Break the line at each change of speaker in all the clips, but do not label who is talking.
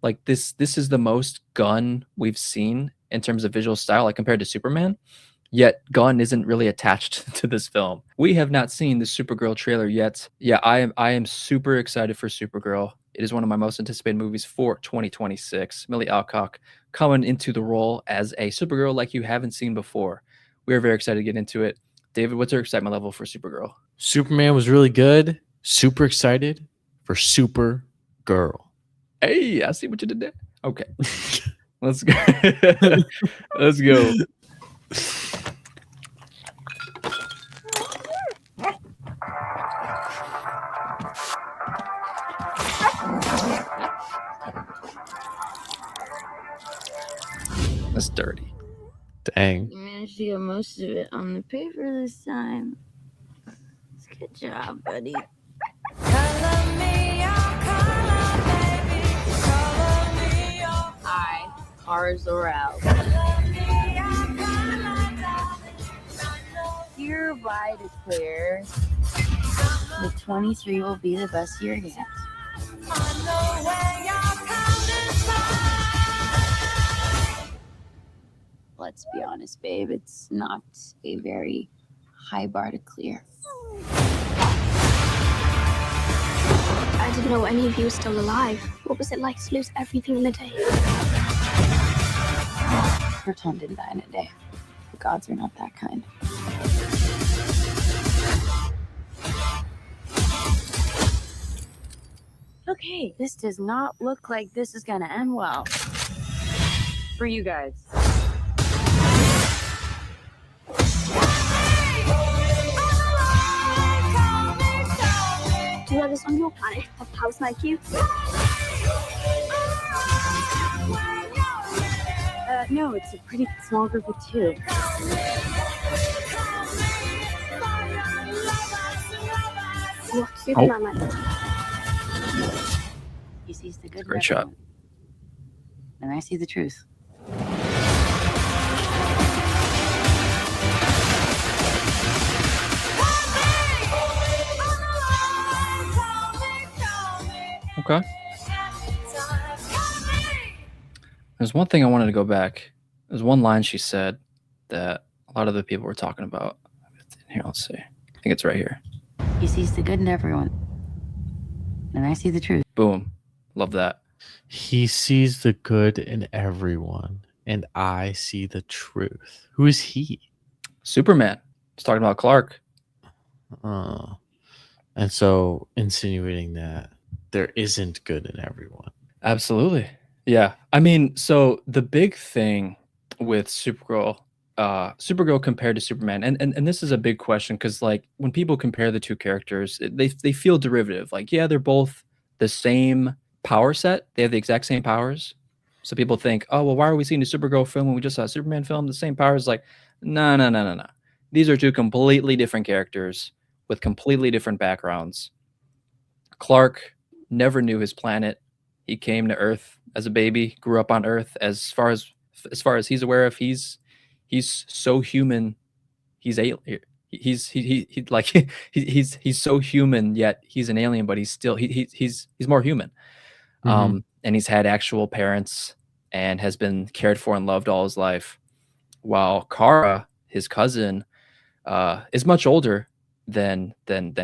Like this is the most Gunn we've seen in terms of visual style, like compared to Superman. Yet Gunn isn't really attached to this film. We have not seen the Supergirl trailer yet. Yeah, I am super excited for Supergirl. It is one of my most anticipated movies for 2026. Milly Alcock coming into the role as a Supergirl like you haven't seen before. We are very excited to get into it. David, what's your excitement level for Supergirl?
Superman was really good. Super excited for Supergirl.
Hey, I see what you did there. Okay. Let's go. Let's go. That's dirty.
Dang.
You managed to get most of it on the paper this time. Good job, buddy. I, Kara Zor-El, hereby declare the 23 will be the best year yet. Let's be honest, babe, it's not a very high bar to clear.
I didn't know any of you were still alive. What was it like to lose everything in a day?
Krypton didn't die in a day. The gods are not that kind. Okay, this does not look like this is gonna end well. For you guys.
Do you know others on your planet have powers like you?
No, it's a pretty small group of two.
What Superman like?
He sees the good.
Great shot.
And I see the truth.
Okay. There's one thing I wanted to go back. There's one line she said that a lot of the people were talking about. Here, let's see. I think it's right here.
He sees the good in everyone. And I see the truth.
Boom. Love that.
He sees the good in everyone, and I see the truth. Who is he?
Superman. It's talking about Clark.
And so insinuating that there isn't good in everyone.
Absolutely. Yeah. I mean, so the big thing with Supergirl compared to Superman, and this is a big question because like when people compare the two characters, they feel derivative. Like, yeah, they're both the same power set. They have the exact same powers. So people think, oh, well, why are we seeing a Supergirl film when we just saw a Superman film? The same powers. Like, no. These are two completely different characters with completely different backgrounds. Clark never knew his planet. He came to Earth as a baby, grew up on Earth. As far as he's aware of, he's so human. He's alien. He's so human, yet he's an alien, but he's still he's more human. And he's had actual parents and has been cared for and loved all his life. While Kara, his cousin, is much older than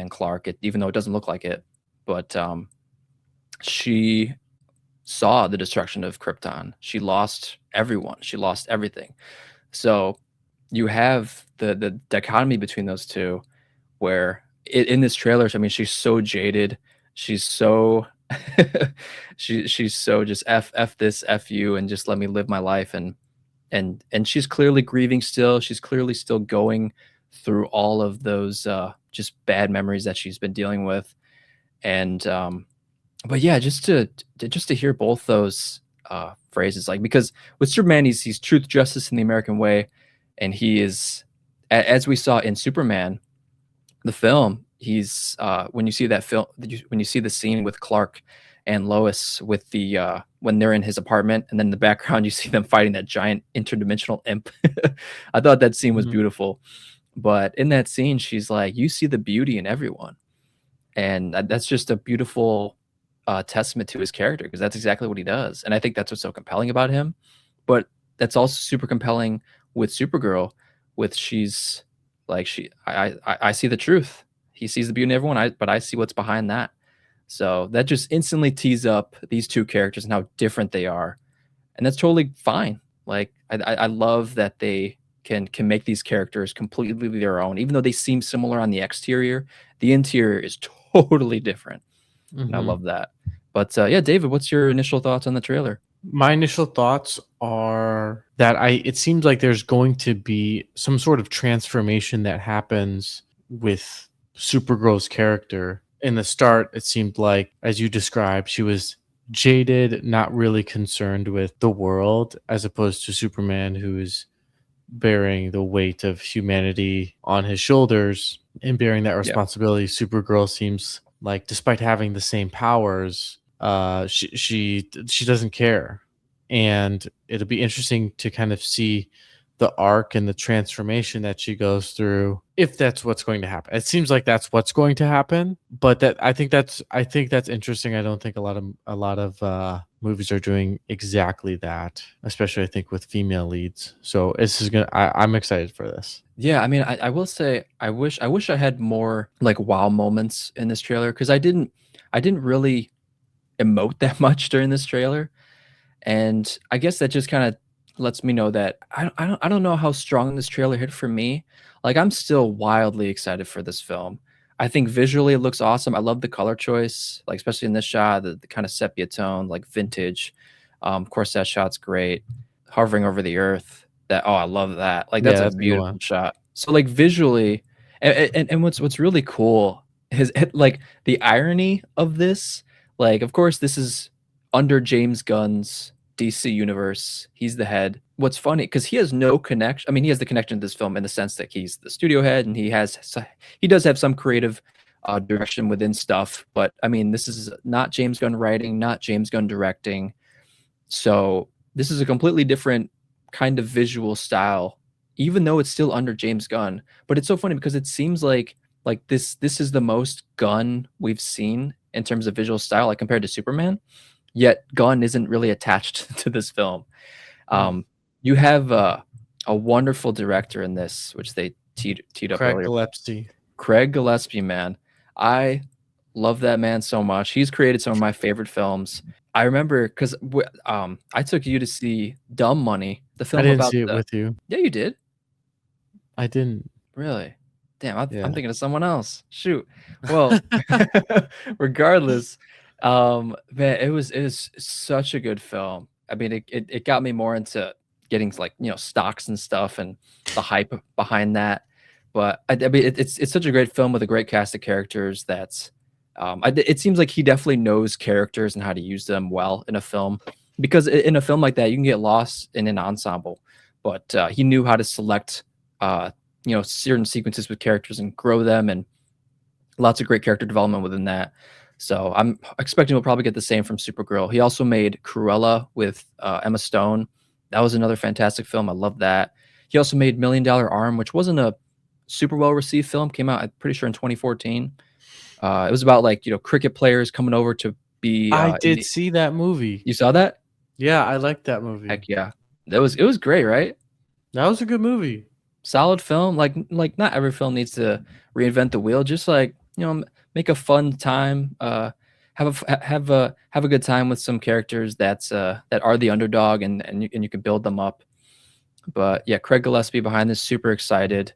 Clark, even though it doesn't look like it. But she saw the destruction of Krypton. She lost everyone. She lost everything. So you have the dichotomy between those two, where in this trailer, I mean, she's so jaded. She's so she's so just f this, f you, and just let me live my life. And she's clearly grieving still. She's clearly still going through all of those just bad memories that she's been dealing with. And but yeah, just to hear both those phrases, like, because with Superman, he's truth, justice, and the American way, and he is, as we saw in Superman, the film. He's when you see that film, when you see the scene with Clark and Lois with the when they're in his apartment, and then in the background you see them fighting that giant interdimensional imp. I thought that scene was beautiful. But in that scene, she's like, you see the beauty in everyone. And that's just a beautiful testament to his character, because that's exactly what he does, and I think that's what's so compelling about him. But that's also super compelling with Supergirl. With she's like I see the truth. He sees the beauty in everyone, but I see what's behind that. So that just instantly tees up these two characters and how different they are, and that's totally fine. Like I love that they can make these characters completely their own, even though they seem similar on the exterior. The interior is totally different, and I love that. But yeah, David, what's your initial thoughts on the trailer?
My initial thoughts are that it seems like there's going to be some sort of transformation that happens with Supergirl's character. In the start, it seemed like, as you described, she was jaded, not really concerned with the world, as opposed to Superman, who's bearing the weight of humanity on his shoulders and bearing that responsibility. Supergirl seems like, despite having the same powers, she doesn't care. And it'll be interesting to kind of see the arc and the transformation that she goes through, if that's what's going to happen. It seems like that's what's going to happen, but I think that's interesting. I don't think a lot of movies are doing exactly that, especially I think with female leads. So I'm excited for this.
Yeah, I mean, I will say I wish I had more like wow moments in this trailer, because I didn't really emote that much during this trailer, and I guess that just kind of lets me know that I don't know how strong this trailer hit for me. Like, I'm still wildly excited for this film. I think visually it looks awesome. I love the color choice, like especially in this shot, the kind of sepia tone, like vintage. Of course, that shot's great. Hovering over the earth. I love that. Like, that's a beautiful shot. So like visually, and what's really cool is like the irony of this. Like, of course, this is under James Gunn's DC universe. He's the head. What's funny, because he has no connection. I mean, he has the connection to this film in the sense that he's the studio head, and he does have some creative direction within stuff. But I mean, this is not James Gunn writing, not James Gunn directing. So this is a completely different kind of visual style, even though it's still under James Gunn. But it's so funny because it seems like this is the most Gunn we've seen in terms of visual style, like compared to Superman. Yet Gunn isn't really attached to this film. You have a wonderful director in this, which they teed up
Craig
earlier.
Gillespie.
Craig Gillespie, man. I love that man so much. He's created some of my favorite films. I remember because I took you to see Dumb Money, the film.
I didn't see it with you.
Yeah, you did.
I didn't.
Really? Damn, I'm thinking of someone else. Shoot. Well, regardless, man, it was such a good film. I mean, it got me more into getting like, stocks and stuff and the hype behind that. But I mean, it's such a great film with a great cast of characters. It seems like he definitely knows characters and how to use them well in a film, because in a film like that, you can get lost in an ensemble. But he knew how to select, certain sequences with characters and grow them, and lots of great character development within that. So I'm expecting we'll probably get the same from Supergirl. He also made Cruella with Emma Stone. That was another fantastic film. I love that. He also made $1 Million Arm, which wasn't a super well received film. Came out, I'm pretty sure, in 2014. It was about cricket players coming over to be.
I did see that movie.
You saw that?
Yeah, I liked that movie.
Heck yeah, it was great, right?
That was a good movie.
Solid film. Like not every film needs to reinvent the wheel. Just make a fun time. Have a good time with some characters that are the underdog, and you can build them up. But yeah, Craig Gillespie behind this, super excited.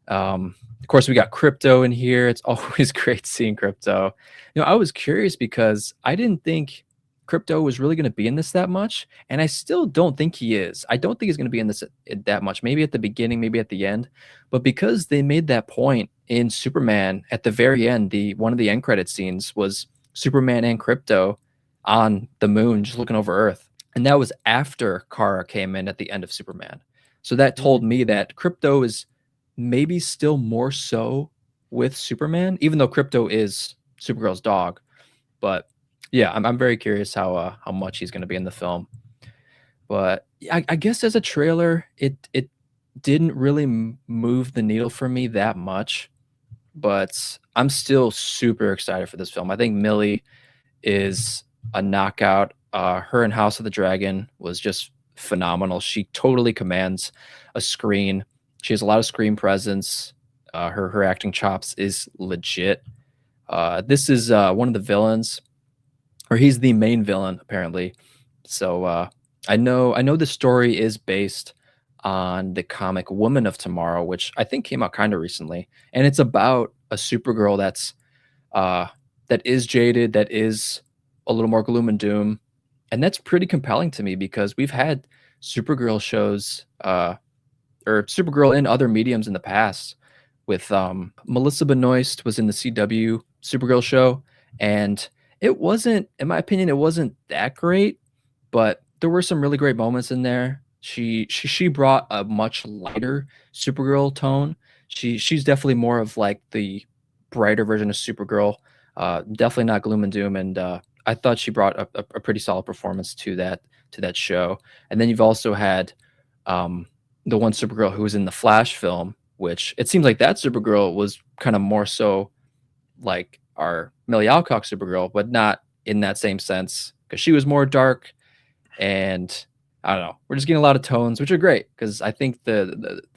Of course, we got Crypto in here. It's always great seeing Crypto. I was curious because I didn't think Crypto was really going to be in this that much, and I still don't think he is. I don't think he's going to be in this that much. Maybe at the beginning, maybe at the end. But because they made that point in Superman at the very end, one of the end credit scenes was Superman and Crypto on the moon just looking over Earth. And that was after Kara came in at the end of Superman. So that told me that Crypto is maybe still more so with Superman, even though Crypto is Supergirl's dog. But yeah, I'm very curious how much he's going to be in the film. But I guess as a trailer, it didn't really move the needle for me that much. But I'm still super excited for this film. I think Milly is a knockout. Her in House of the Dragon was just phenomenal. She totally commands a screen. She has a lot of screen presence. Her acting chops is legit. This is one of the villains, or he's the main villain apparently. So I know the story is based on the comic Woman of Tomorrow, which I think came out kind of recently, and it's about a Supergirl that is jaded, that is a little more gloom and doom, and that's pretty compelling to me because we've had Supergirl shows or Supergirl in other mediums in the past. With Melissa Benoist was in the CW Supergirl show, and it wasn't, in my opinion, it wasn't that great, but there were some really great moments in there. She brought a much lighter Supergirl tone. She's definitely more of like the brighter version of Supergirl. Definitely not gloom and doom, and I thought she brought a pretty solid performance to that show. And then you've also had the one Supergirl who was in the Flash film, which it seems like that Supergirl was kind of more so like our Milly Alcock Supergirl, but not in that same sense because she was more dark. And I don't know, we're just getting a lot of tones, which are great because I think the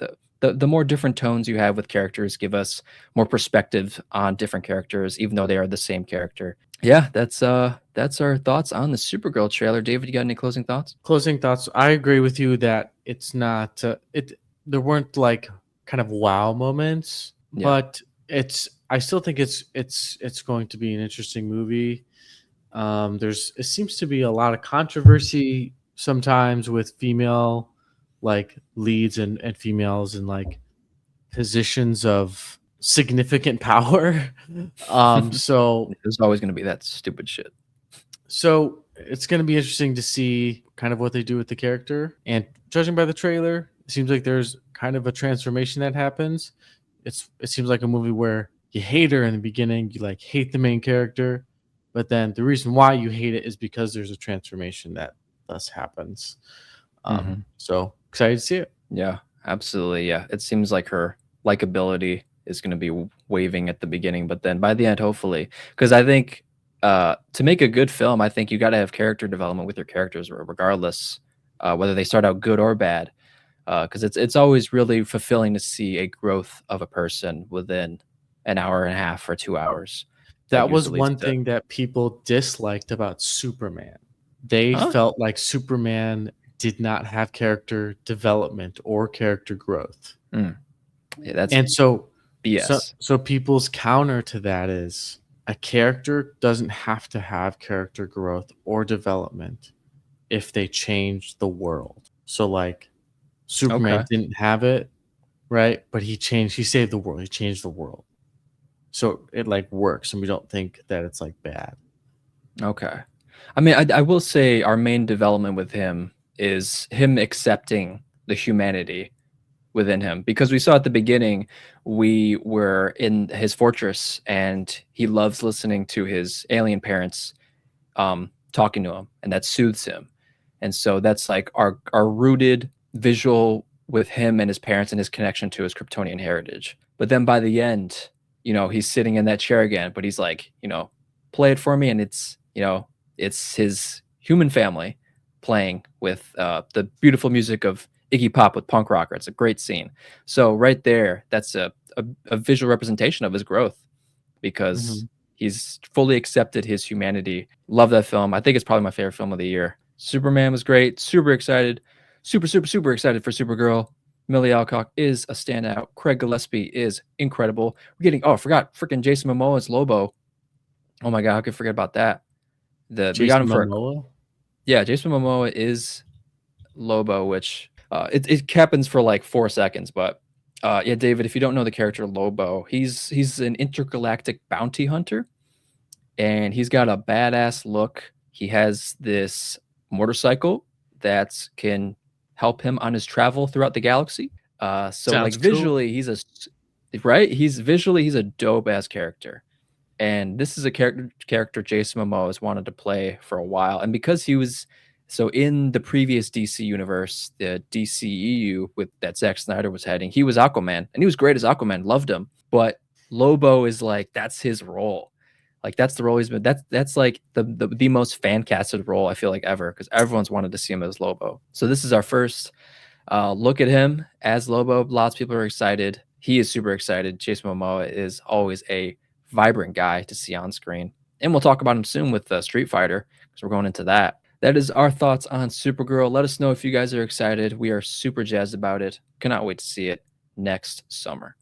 more different tones you have with characters give us more perspective on different characters, even though they are the same character. Yeah, that's our thoughts on the Supergirl trailer. David, you got any closing thoughts?
Closing thoughts. I agree with you that it's not there weren't like kind of wow moments,
Yeah.
but I still think it's going to be an interesting movie. It seems to be a lot of controversy sometimes with female like leads and females in like positions of significant power. So
There's always going to be that stupid shit.
So it's going to be interesting to see kind of what they do with the character. And judging by the trailer, it seems like there's kind of a transformation that happens. It seems like a movie where you hate her in the beginning, you like hate the main character, but then the reason why you hate it is because there's a transformation that thus happens. So excited to see it.
Yeah, absolutely. Yeah, it seems like her likability is going to be waving at the beginning, but then by the end, hopefully, because I think to make a good film, I think you got to have character development with your characters, regardless whether they start out good or bad. Because it's always really fulfilling to see a growth of a person within an hour and a half or 2 hours.
That was one thing that people disliked about Superman. They felt like Superman did not have character development or character growth.
Yeah, that's
so
BS.
So people's counter to that is a character doesn't have to have character growth or development if they change the world. So like Superman didn't have it, right? But he saved the world. He changed the world. So it like works, and we don't think that it's like bad.
Okay. I mean, I will say our main development with him is him accepting the humanity within him, because we saw at the beginning we were in his fortress and he loves listening to his alien parents talking to him, and that soothes him. And so that's like our rooted visual with him and his parents and his connection to his Kryptonian heritage. But then by the end, he's sitting in that chair again, but he's like, play it for me. And it's his human family playing with the beautiful music of Iggy Pop with Punk Rocker. It's a great scene. So right there, that's a visual representation of his growth, because he's fully accepted his humanity. Love that film. I think it's probably my favorite film of the year. Superman was great. Super excited. Super excited for Supergirl. Milly Alcock is a standout. Craig Gillespie is incredible. We're getting, I forgot, freaking Jason Momoa's Lobo. Oh my God, how could I forget about that? We got him
Momoa?
Yeah, Jason Momoa is Lobo, which it happens for like 4 seconds. But yeah, David, if you don't know the character Lobo, he's an intergalactic bounty hunter, and he's got a badass look. He has this motorcycle that can help him on his travel throughout the galaxy. So sounds like visually, cool. He's a dope ass character. And this is a character Jason Momoa has wanted to play for a while. And because he was in the previous DC universe, the DCEU that Zack Snyder was heading, he was Aquaman, and he was great as Aquaman, loved him. But Lobo is like, that's his role. Like that's the role he's been. That's like the most fan casted role I feel like ever, because everyone's wanted to see him as Lobo. So this is our first look at him as Lobo. Lots of people are excited. He is super excited. Jason Momoa is always a vibrant guy to see on screen, and we'll talk about him soon with Street Fighter, because we're going into that. That is our thoughts on Supergirl. Let us know if you guys are excited. We are super jazzed about it. Cannot wait to see it next summer.